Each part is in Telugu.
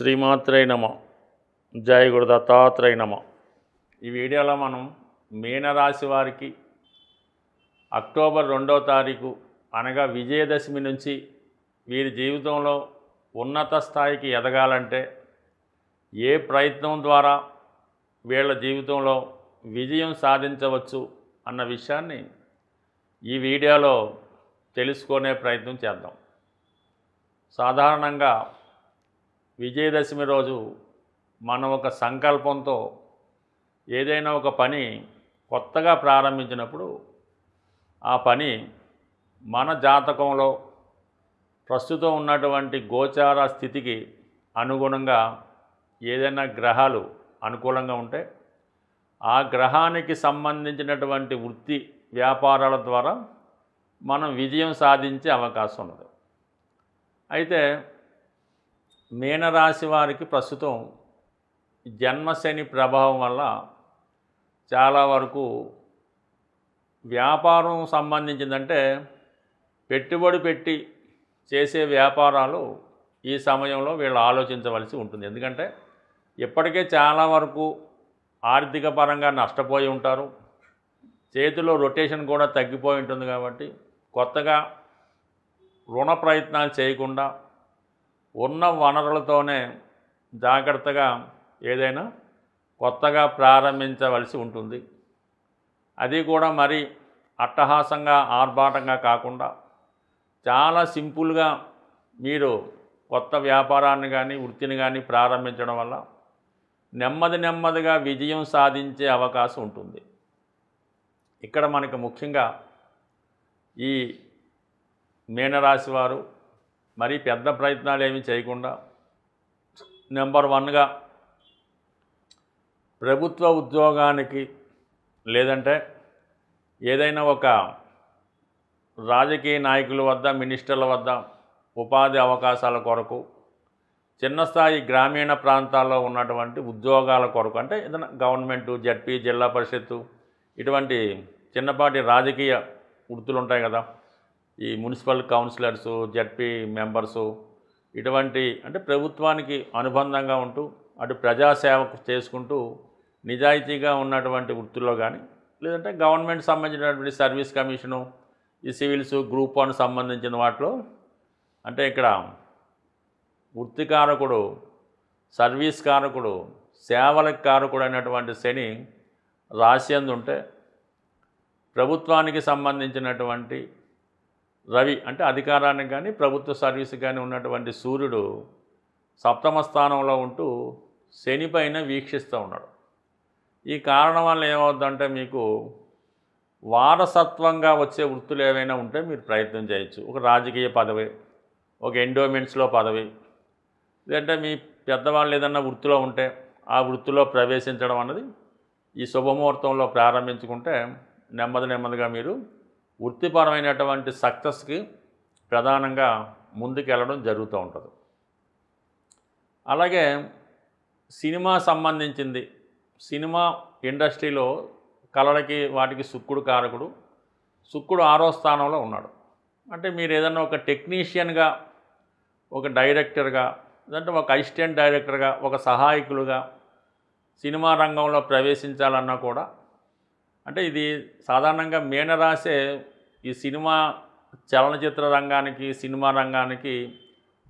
శ్రీమాత్రే నమ. జై గురు దత్తాత్రేయ నమ. ఈ వీడియోలో మనం మీనరాశి వారికి అక్టోబర్ 2వ తారీఖు అనగా విజయదశమి నుంచి వీరి జీవితంలో ఉన్నత స్థాయికి ఎదగాలంటే ఏ ప్రయత్నం ద్వారా వీళ్ళ జీవితంలో విజయం సాధించవచ్చు అన్న విషయాన్ని ఈ వీడియోలో తెలుసుకునే ప్రయత్నం చేద్దాం. సాధారణంగా విజయదశమి రోజు మనం ఒక సంకల్పంతో ఏదైనా ఒక పని కొత్తగా ప్రారంభించినప్పుడు ఆ పని మన జాతకంలో ప్రస్తుతం ఉన్నటువంటి గోచార స్థితికి అనుగుణంగా ఏదైనా గ్రహాలు అనుకూలంగా ఉంటే ఆ గ్రహానికి సంబంధించినటువంటి వృత్తి వ్యాపారాల ద్వారా మనం విజయం సాధించే అవకాశం ఉన్నది. అయితే మీనరాశి వారికి ప్రస్తుతం జన్మశని ప్రభావం వల్ల చాలా వరకు వ్యాపారం సంబంధించిందంటే పెట్టుబడి పెట్టి చేసే వ్యాపారాలు ఈ సమయంలో వీళ్ళు ఆలోచించవలసి ఉంటుంది. ఎందుకంటే ఇప్పటికే చాలా వరకు ఆర్థిక పరంగా నష్టపోయి ఉంటారు, చేతిలో రొటేషన్ కూడా తగ్గిపోయి ఉంటుంది. కాబట్టి కొత్తగా రుణ ప్రయత్నాలు చేయకుండా ఉన్న వనరులతోనే జాగ్రత్తగా ఏదైనా కొత్తగా ప్రారంభించవలసి ఉంటుంది. అది కూడా మరి అట్టహాసంగా ఆర్భాటంగా కాకుండా చాలా సింపుల్గా మీరు కొత్త వ్యాపారాన్ని కానీ వృత్తిని కానీ ప్రారంభించడం వల్ల నెమ్మదిగా విజయం సాధించే అవకాశం ఉంటుంది. ఇక్కడ మనకు ముఖ్యంగా ఈ మీనరాశి వారు మరి పెద్ద ప్రయత్నాలు ఏమీ చేయకుండా నెంబర్ 1గా ప్రభుత్వ ఉద్యోగానికి లేదంటే ఏదైనా ఒక రాజకీయ నాయకుల వద్ద మినిస్టర్ల వద్ద ఉపాధి అవకాశాల కొరకు చిన్న స్థాయి గ్రామీణ ప్రాంతాల్లో ఉన్నటువంటి ఉద్యోగాల కొరకు అంటే ఏదైనా గవర్నమెంటు జడ్పీ జిల్లా పరిషత్తు ఇటువంటి చిన్నపాటి రాజకీయ వృత్తులు ఉంటాయి కదా, ఈ మున్సిపల్ కౌన్సిలర్సు జడ్పీ మెంబర్సు ఇటువంటి అంటే ప్రభుత్వానికి అనుబంధంగా ఉంటూ అటు ప్రజాసేవ చేసుకుంటూ నిజాయితీగా ఉన్నటువంటి వృత్తుల్లో కానీ లేదంటే గవర్నమెంట్ సంబంధించినటువంటి సర్వీస్ కమిషను ఈ సివిల్స్ గ్రూప్ 1 సంబంధించిన వాటిలో అంటే ఇక్కడ వృత్తి కారకుడు సర్వీస్ కారకుడు సేవలకు కారకుడు అయినటువంటి శని రాశి యందు ఉంటే ప్రభుత్వానికి సంబంధించినటువంటి రవి అంటే అధికారానికి కానీ ప్రభుత్వ సర్వీస్కి కానీ ఉన్నటువంటి సూర్యుడు సప్తమ స్థానంలో ఉంటూ శని పైన వీక్షిస్తూ ఉన్నాడు. ఈ కారణం వల్ల ఏమవుతుందంటే మీకు వారసత్వంగా వచ్చే వృత్తులు ఏవైనా ఉంటే మీరు ప్రయత్నం చేయొచ్చు. ఒక రాజకీయ పదవి, ఒక ఎండోమెంట్స్లో పదవి, లేదంటే మీ పెద్దవాళ్ళు ఏదన్నా వృత్తిలో ఉంటే ఆ వృత్తిలో ప్రవేశించడం అన్నది ఈ శుభముహూర్తంలో ప్రారంభించుకుంటే నెమ్మదిగా మీరు వృత్తిపరమైనటువంటి సక్సెస్కి ప్రధానంగా ముందుకెళ్ళడం జరుగుతూ ఉంటుంది. అలాగే సినిమా సంబంధించింది, సినిమా ఇండస్ట్రీలో కళలకి వాటికి శుక్రుడు కారకుడు, శుక్రుడు 6వ స్థానంలో ఉన్నాడు. అంటే మీరు ఏదన్నా ఒక టెక్నీషియన్గా, ఒక డైరెక్టర్గా, లేదంటే ఒక అసిస్టెంట్ డైరెక్టర్గా, ఒక సహాయకులుగా సినిమా రంగంలో ప్రవేశించాలన్నా కూడా అంటే ఇది సాధారణంగా మీనరాశే ఈ సినిమా చలనచిత్ర రంగానికి సినిమా రంగానికి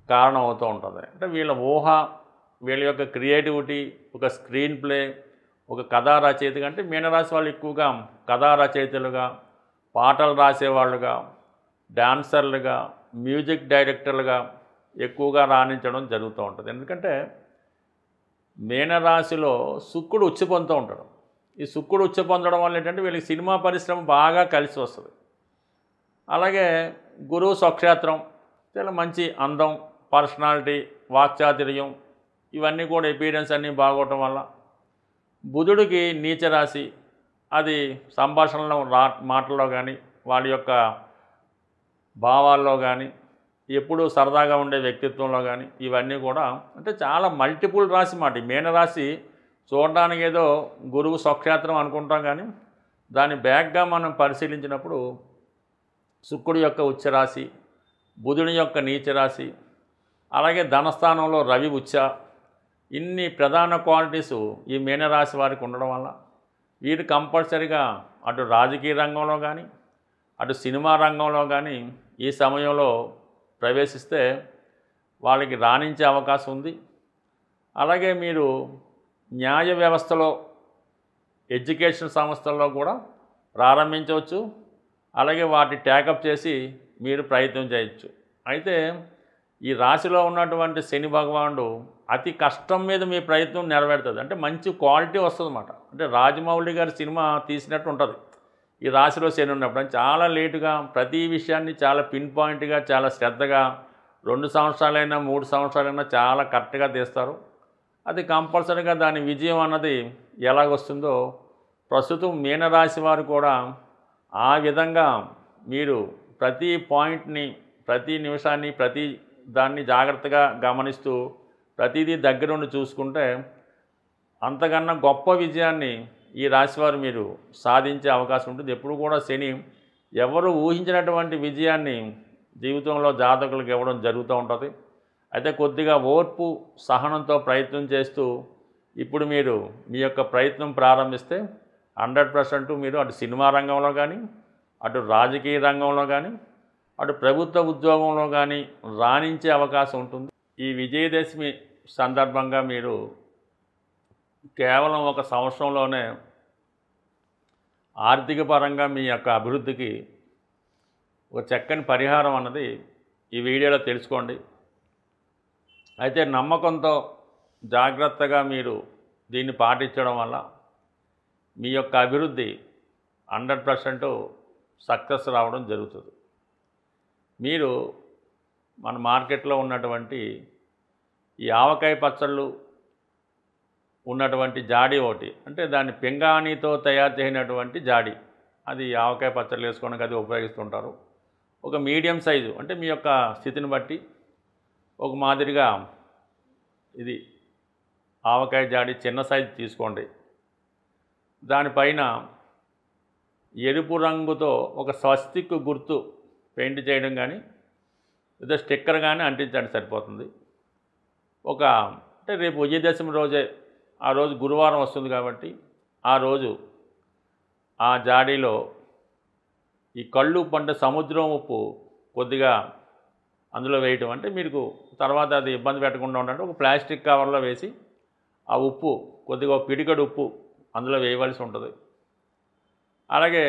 కారణం అవుతూ ఉంటుంది. అంటే వీళ్ళ ఊహ, వీళ్ళ యొక్క క్రియేటివిటీ, ఒక స్క్రీన్ ప్లే, ఒక కథా రచయిత అంటే మీనరాశి వాళ్ళు ఎక్కువగా కథా రచయితలుగా, పాటలు రాసేవాళ్ళుగా, డాన్సర్లుగా, మ్యూజిక్ డైరెక్టర్లుగా ఎక్కువగా రాణించడం జరుగుతూ ఉంటుంది. ఎందుకంటే మీనరాశిలో శుక్రుడు ఉచ్చి పొందుతూ ఉంటాడు. ఈ శుక్రుడు ఉచ్చి పొందడం వల్ల ఏంటంటే వీళ్ళకి సినిమా పరిశ్రమ బాగా కలిసి వస్తుంది. అలాగే గురువు స్వక్షేత్రం, చాలా మంచి అందం, పర్సనాలిటీ, వాక్చాతుర్యం ఇవన్నీ కూడా ఎపీరియన్స్ అన్నీ బాగోవటం వల్ల బుధుడికి నీచరాశి, అది సంభాషణలో మాటల్లో కానీ వాళ్ళ యొక్క భావాల్లో కానీ ఎప్పుడూ సరదాగా ఉండే వ్యక్తిత్వంలో కానీ ఇవన్నీ కూడా అంటే చాలా మల్టిపుల్ రాశి మాట. ఈ మీనరాశి చూడడానికి ఏదో గురువు స్వక్షేత్రం అనుకుంటాం, కానీ దాని బ్యాక్గా మనం పరిశీలించినప్పుడు శుక్రుడి యొక్క ఉచ్చరాశి, బుధుని యొక్క నీచరాశి, అలాగే ధనస్థానంలో రవి ఉచ్చ, ఇన్ని ప్రధాన క్వాలిటీసు ఈ మీనరాశి వారికి ఉండడం వల్ల వీరు కంపల్సరిగా అటు రాజకీయ రంగంలో కానీ అటు సినిమా రంగంలో కానీ ఈ సమయంలో ప్రవేశిస్తే వాళ్ళకి రాణించే అవకాశం ఉంది. అలాగే మీరు న్యాయ వ్యవస్థలో ఎడ్యుకేషన్ సంస్థల్లో కూడా ప్రారంభించవచ్చు. అలాగే వాటి టేకప్ చేసి మీరు ప్రయత్నం చేయొచ్చు. అయితే ఈ రాశిలో ఉన్నటువంటి శని భగవానుడు అతి కష్టం మీద మీ ప్రయత్నం నెరవేరుతుంది. అంటే మంచి క్వాలిటీ వస్తుందన్నమాట. అంటే రాజమౌళి గారి సినిమా తీసినట్టు ఉంటుంది ఈ రాశిలో శని ఉన్నప్పుడు. చాలా లేటుగా ప్రతి విషయాన్ని చాలా పిన్ పాయింట్గా చాలా శ్రద్ధగా 2 సంవత్సరాలైనా 3 సంవత్సరాలైనా చాలా కరెక్ట్గా తీస్తారు. అది కంపల్సరీగా దాని విజయం అన్నది ఎలాగొస్తుందో ప్రస్తుతం మీనరాశి వారు కూడా ఆ విధంగా మీరు ప్రతి పాయింట్ని ప్రతి నిమిషాన్ని ప్రతి దాన్ని జాగ్రత్తగా గమనిస్తూ ప్రతిదీ దగ్గరుండి చూసుకుంటే అంతకన్నా గొప్ప విజయాన్ని ఈ రాశివారు మీరు సాధించే అవకాశం ఉంటుంది. ఎప్పుడు కూడా శని ఎవరు ఊహించినటువంటి విజయాన్ని జీవితంలో జాతకులకు ఇవ్వడం జరుగుతూ ఉంటుంది. అయితే కొద్దిగా ఓర్పు సహనంతో ప్రయత్నం చేస్తూ ఇప్పుడు మీరు మీ యొక్క ప్రయత్నం ప్రారంభిస్తే 100% మీరు అటు సినిమా రంగంలో కానీ అటు రాజకీయ రంగంలో కానీ అటు ప్రభుత్వ ఉద్యోగంలో కానీ రాణించే అవకాశం ఉంటుంది. ఈ విజయదశమి సందర్భంగా మీరు కేవలం 1 సంవత్సరంలోనే ఆర్థిక పరంగా మీ యొక్క అభివృద్ధికి ఒక చక్కని పరిహారం అన్నది ఈ వీడియోలో తెలుసుకోండి. అయితే నమ్మకంతో జాగ్రత్తగా మీరు దీన్ని పాటించడం వల్ల మీ యొక్క అభివృద్ధి 100% సక్సెస్ రావడం జరుగుతుంది. మీరు మన మార్కెట్లో ఉన్నటువంటి ఈ ఆవకాయ పచ్చళ్ళు ఉన్నటువంటి జాడీ ఒకటి, అంటే దాన్ని పింగాణితో తయారు చేసినటువంటి జాడీ, అది ఆవకాయ పచ్చళ్ళు వేసుకోవడానికి అది ఉపయోగిస్తుంటారు. ఒక మీడియం సైజు, అంటే మీ యొక్క స్థితిని బట్టి ఒక మాదిరిగా ఇది ఆవకాయ జాడీ చిన్న సైజు తీసుకోండి. దానిపైన ఎరుపు రంగుతో ఒక స్వస్తిక్ గుర్తు పెయింట్ చేయడం కానీ లేదా స్టిక్కర్ కానీ అంటించండి, సరిపోతుంది. అంటే రేపు విజయదశమి రోజే, ఆ రోజు గురువారం వస్తుంది కాబట్టి ఆ రోజు ఆ జాడీలో ఈ కళ్ళు ఉప్పు, అంటే సముద్రం ఉప్పు కొద్దిగా అందులో వేయటం, అంటే మీకు తర్వాత అది ఇబ్బంది పెట్టకుండా ఉండాలంటే ఒక ప్లాస్టిక్ కవర్లో వేసి ఆ ఉప్పు కొద్దిగా పిడికడు ఉప్పు అందులో వేయవలసి ఉంటుంది. అలాగే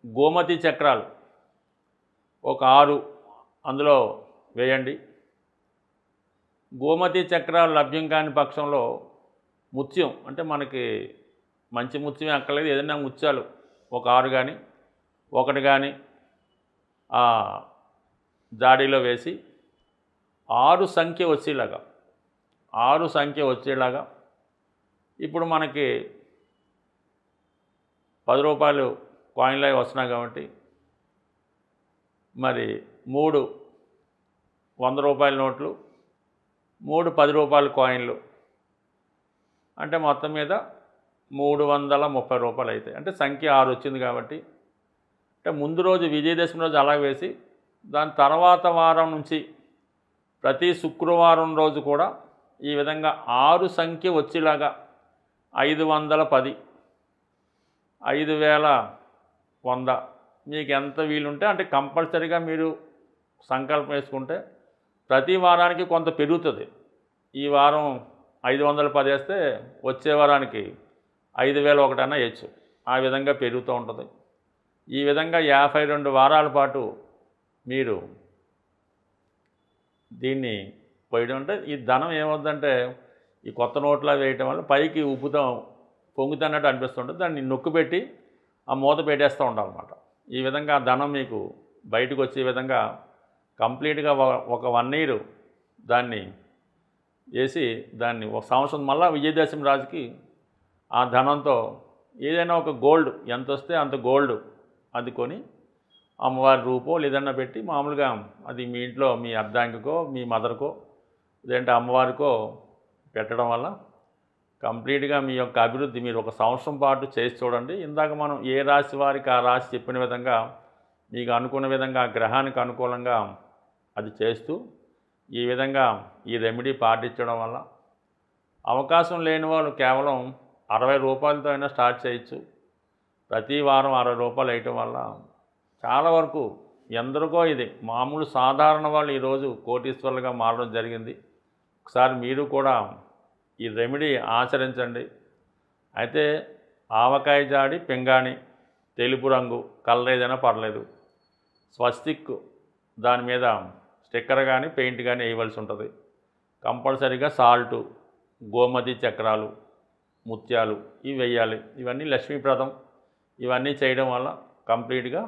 గోమతి చక్రాలు ఒక 6 అందులో వేయండి. గోమతి చక్రాలు లభ్యం కాని పక్షంలో ముత్యం, అంటే మనకి మంచి ముత్యం అక్కర్లేదు, ఏదైనా ముత్యాలు ఒక 6 కానీ 1 కానీ ఆ జాడీలో వేసి 6 సంఖ్య వచ్చేలాగా ఇప్పుడు మనకి 10 రూపాయలు కాయిన్లు అవి వస్తున్నాయి కాబట్టి మరి 3 100 రూపాయల నోట్లు, 3 10 రూపాయల కాయిన్లు, అంటే మొత్తం మీద 330 రూపాయలు అవుతాయి. అంటే సంఖ్య 6 వచ్చింది కాబట్టి, అంటే ముందు రోజు విజయదశమి రోజు అలా వేసి దాని తర్వాత వారం నుంచి ప్రతి శుక్రవారం రోజు కూడా ఈ విధంగా 6 సంఖ్య వచ్చేలాగా 510, 5100 మీకు ఎంత వీలుంటే, అంటే కంపల్సరీగా మీరు సంకల్పం వేసుకుంటే ప్రతి వారానికి కొంత పెరుగుతుంది. ఈ వారం 510 వేస్తే వచ్చే వారానికి 5001 అన్నా వేయచ్చు. ఆ విధంగా పెరుగుతూ ఉంటుంది. ఈ విధంగా 52 వారాల పాటు మీరు దీన్ని పోయడం, అంటే ఈ ధనం ఏమవుతుందంటే ఈ కొత్త నోట్లా వేయటం వల్ల పైకి ఉప్పుతో పొంగుతున్నట్టు అనిపిస్తుంటుంది. దాన్ని నొక్కు పెట్టి ఆ మూత పెట్టేస్తూ ఉండాలన్నమాట. ఈ విధంగా ధనం మీకు బయటకు వచ్చే విధంగా కంప్లీట్గా ఒక 1 ఇయర్ దాన్ని వేసి దాన్ని 1 సంవత్సరం మళ్ళీ విజయదశమి రాజుకి ఆ ధనంతో ఏదైనా ఒక గోల్డ్ ఎంత వస్తే అంత గోల్డ్ అది కొని అమ్మవారి రూపో లేదన్నా పెట్టి మామూలుగా అది మీ ఇంట్లో మీ అర్ధాంగికో మీ మదర్కో లేదంటే అమ్మవారికో పెట్టడం వల్ల కంప్లీట్గా మీ యొక్క అభివృద్ధి మీరు 1 సంవత్సరం పాటు చేసి చూడండి. ఇందాక మనం ఏ రాశి వారికి ఆ రాశి చెప్పిన విధంగా మీకు అనుకున్న విధంగా ఆ గ్రహానికి అనుకూలంగా అది చేస్తూ ఈ విధంగా ఈ రెమెడీ పాటించడం వల్ల అవకాశం లేని వాళ్ళు కేవలం 60 రూపాయలతో అయినా స్టార్ట్ చేయొచ్చు. ప్రతి వారం 60 రూపాయలు వేయటం వల్ల చాలా వరకు ఎందరికో ఇది మామూలు సాధారణ వాళ్ళు ఈరోజు కోటీశ్వరులుగా మారడం జరిగింది. ఒకసారి మీరు కూడా ఈ రెమెడీ ఆచరించండి. అయితే ఆవకాయ జాడి పింగాణి తెలుపు రంగు కలర్ ఏదైనా పర్లేదు, స్వస్తిక్ దాని మీద స్టిక్కర్ కానీ పెయింట్ కానీ వేయవలసి ఉంటుంది. కంపల్సరీగా సాల్టు, గోమతి చక్రాలు, ముత్యాలు ఇవి వేయాలి. ఇవన్నీ లక్ష్మీప్రదం. ఇవన్నీ చేయడం వల్ల కంప్లీట్గా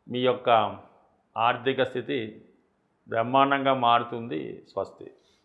మీ యొక్క ఆర్థిక స్థితి బ్రహ్మాండంగా మారుతుంది. స్వస్తి.